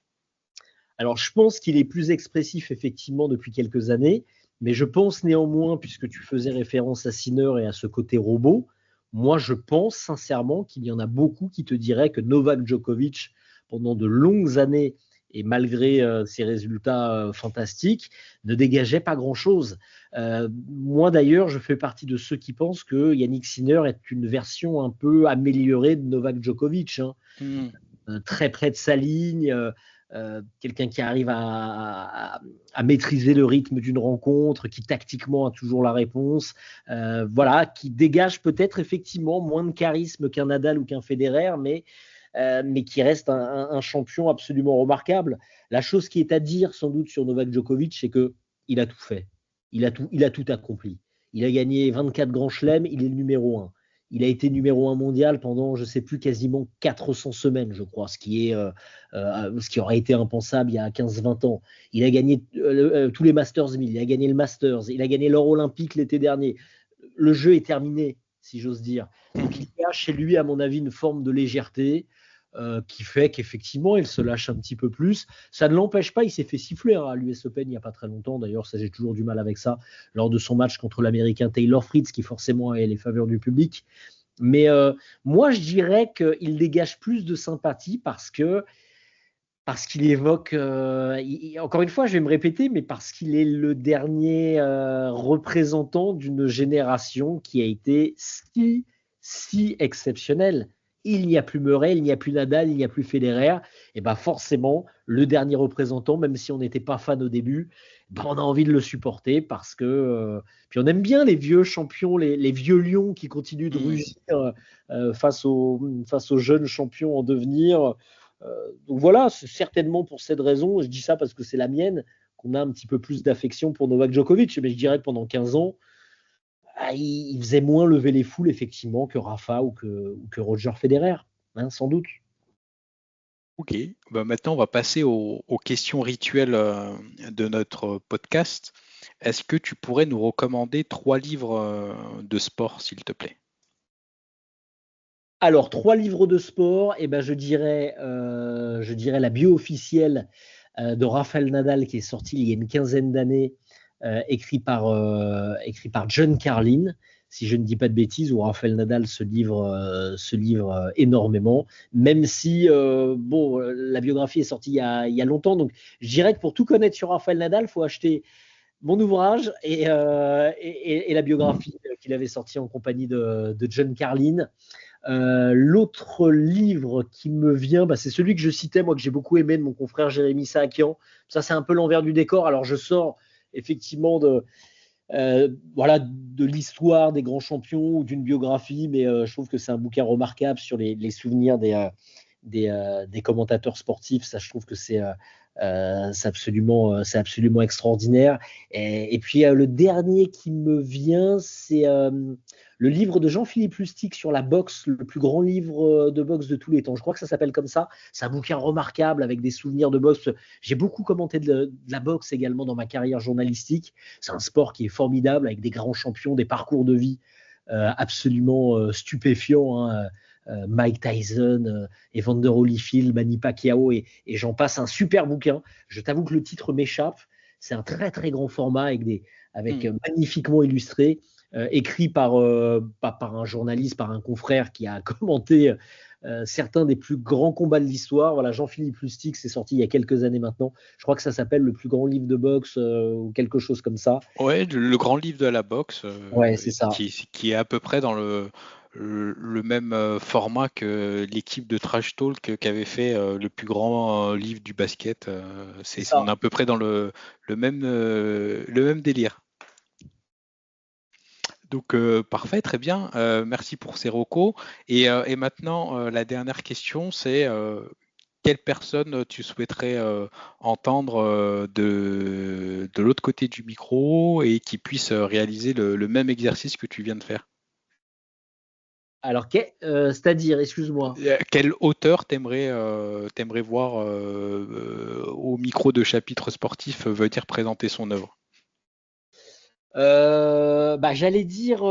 Alors, je pense qu'il est plus expressif, effectivement, depuis quelques années, mais je pense néanmoins, puisque tu faisais référence à Sinner et à ce côté robot, moi, je pense sincèrement qu'il y en a beaucoup qui te diraient que Novak Djokovic, pendant de longues années, et malgré ses résultats fantastiques, ne dégageait pas grand-chose. Moi, d'ailleurs, je fais partie de ceux qui pensent que Yannick Sinner est une version un peu améliorée de Novak Djokovic, hein. Très près de sa ligne, quelqu'un qui arrive à maîtriser le rythme d'une rencontre, qui tactiquement a toujours la réponse, voilà, qui dégage peut-être effectivement moins de charisme qu'un Nadal ou qu'un Federer, mais qui reste un champion absolument remarquable. La chose qui est à dire sans doute sur Novak Djokovic, c'est qu'il a tout fait. Il a tout accompli. Il a gagné 24 grands chelems, il est le numéro 1. Il a été numéro 1 mondial pendant, je ne sais plus, quasiment 400 semaines, je crois, ce qui aurait été impensable il y a 15-20 ans. Il a gagné tous les Masters 1000, il a gagné le Masters, il a gagné l'or olympique l'été dernier. Le jeu est terminé, si j'ose dire. Donc il y a chez lui, à mon avis, une forme de légèreté qui fait qu'effectivement, il se lâche un petit peu plus. Ça ne l'empêche pas, il s'est fait siffler à l'US Open il n'y a pas très longtemps. D'ailleurs, ça, j'ai toujours du mal avec ça, lors de son match contre l'Américain Taylor Fritz, qui forcément a les faveurs du public. Mais moi, je dirais qu'il dégage plus de sympathie parce qu'il évoque, encore une fois, je vais me répéter, mais parce qu'il est le dernier représentant d'une génération qui a été si exceptionnel. Il n'y a plus Murray, il n'y a plus Nadal, il n'y a plus Federer. Et ben forcément, le dernier représentant, même si on n'était pas fan au début, on a envie de le supporter parce que puis on aime bien les vieux champions, les vieux lions qui continuent de rugir face aux jeunes champions en devenir. Donc voilà, c'est certainement pour cette raison, je dis ça parce que c'est la mienne, qu'on a un petit peu plus d'affection pour Novak Djokovic. Mais je dirais que pendant 15 ans, il faisait moins lever les foules, effectivement, que Rafa ou que Roger Federer, hein, sans doute.
Ok, maintenant on va passer aux questions rituelles de notre podcast. Est-ce que tu pourrais nous recommander 3 livres de sport, s'il te plaît?
Alors, 3 livres de sport, je dirais la bio officielle de Rafael Nadal qui est sortie il y a une quinzaine d'années, écrit par John Carlin, si je ne dis pas de bêtises, où Rafael Nadal se livre énormément, même si la biographie est sortie il y a longtemps. Donc, je dirais que pour tout connaître sur Rafael Nadal, il faut acheter mon ouvrage et la biographie qu'il avait sortie en compagnie de John Carlin. L'autre livre qui me vient, c'est celui que je citais, moi, que j'ai beaucoup aimé, de mon confrère Jérémy Saakian. Ça, c'est un peu l'envers du décor. Alors, je sors effectivement de l'histoire des grands champions ou d'une biographie, mais je trouve que c'est un bouquin remarquable sur les souvenirs des commentateurs sportifs. Ça, je trouve que c'est absolument extraordinaire. Et puis, le dernier qui me vient, c'est le livre de Jean-Philippe Lustig sur la boxe, le plus grand livre de boxe de tous les temps. Je crois que ça s'appelle comme ça. C'est un bouquin remarquable avec des souvenirs de boxe. J'ai beaucoup commenté de la boxe également dans ma carrière journalistique. C'est un sport qui est formidable avec des grands champions, des parcours de vie absolument stupéfiants, hein. Mike Tyson, Evander Holyfield, Manny Pacquiao et j'en passe. Un super bouquin. Je t'avoue que le titre m'échappe. C'est un très très grand format avec magnifiquement illustré. Écrit par un journaliste, par un confrère qui a commenté certains des plus grands combats de l'histoire. Voilà, Jean-Philippe Lustig, c'est sorti il y a quelques années maintenant. Je crois que ça s'appelle Le plus grand livre de boxe ou quelque chose comme ça.
Ouais, le grand livre de la boxe,
ouais, c'est ça.
Qui est à peu près dans le même format que l'équipe de Trash Talk qui avait fait le plus grand livre du basket. On est à peu près dans le même délire. Donc parfait, très bien. Merci pour ces recos. Et maintenant, la dernière question, c'est quelle personne tu souhaiterais entendre de l'autre côté du micro et qui puisse réaliser le même exercice que tu viens de faire?
Alors, c'est-à-dire, excuse-moi.
Quel auteur t'aimerais voir au micro de Chapitre Sportif venir présenter son œuvre?
J'allais dire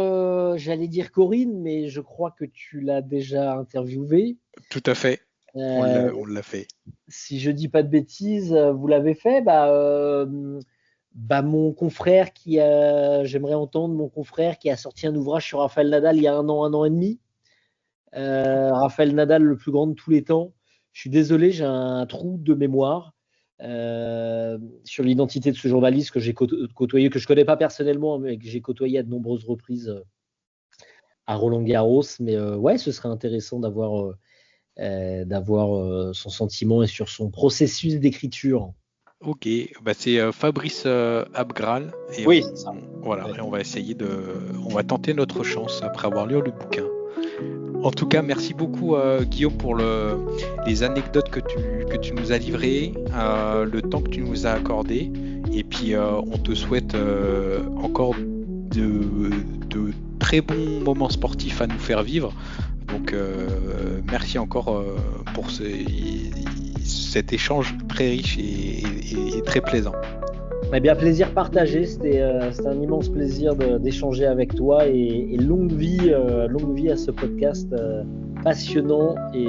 Corinne, mais je crois que tu l'as déjà interviewée.
Tout à fait. On l'a fait.
Si je dis pas de bêtises, vous l'avez fait. Mon confrère j'aimerais entendre mon confrère qui a sorti un ouvrage sur Rafael Nadal il y a un an et demi. Rafael Nadal, le plus grand de tous les temps. Je suis désolé, j'ai un trou de mémoire sur l'identité de ce journaliste que j'ai côtoyé, que je connais pas personnellement, mais que j'ai côtoyé à de nombreuses reprises à Roland-Garros. Mais ouais, ce serait intéressant d'avoir son sentiment et sur son processus d'écriture.
Ok, c'est Fabrice Abgral. Et
oui, c'est ça.
Voilà, et on va on va tenter notre chance après avoir lu le bouquin. En tout cas, merci beaucoup Guillaume pour les anecdotes que tu nous as livrées, le temps que tu nous as accordé. Et puis, on te souhaite encore de très bons moments sportifs à nous faire vivre. Donc, merci encore pour cet échange très riche et très plaisant.
Eh bien, plaisir partagé. C'était un immense plaisir d'échanger avec toi et longue vie à ce podcast passionnant et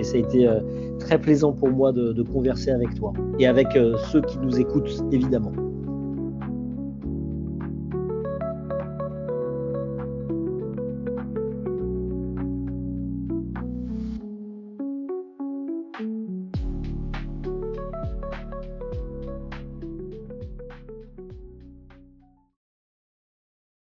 ça a été très plaisant pour moi de converser avec toi et avec ceux qui nous écoutent évidemment.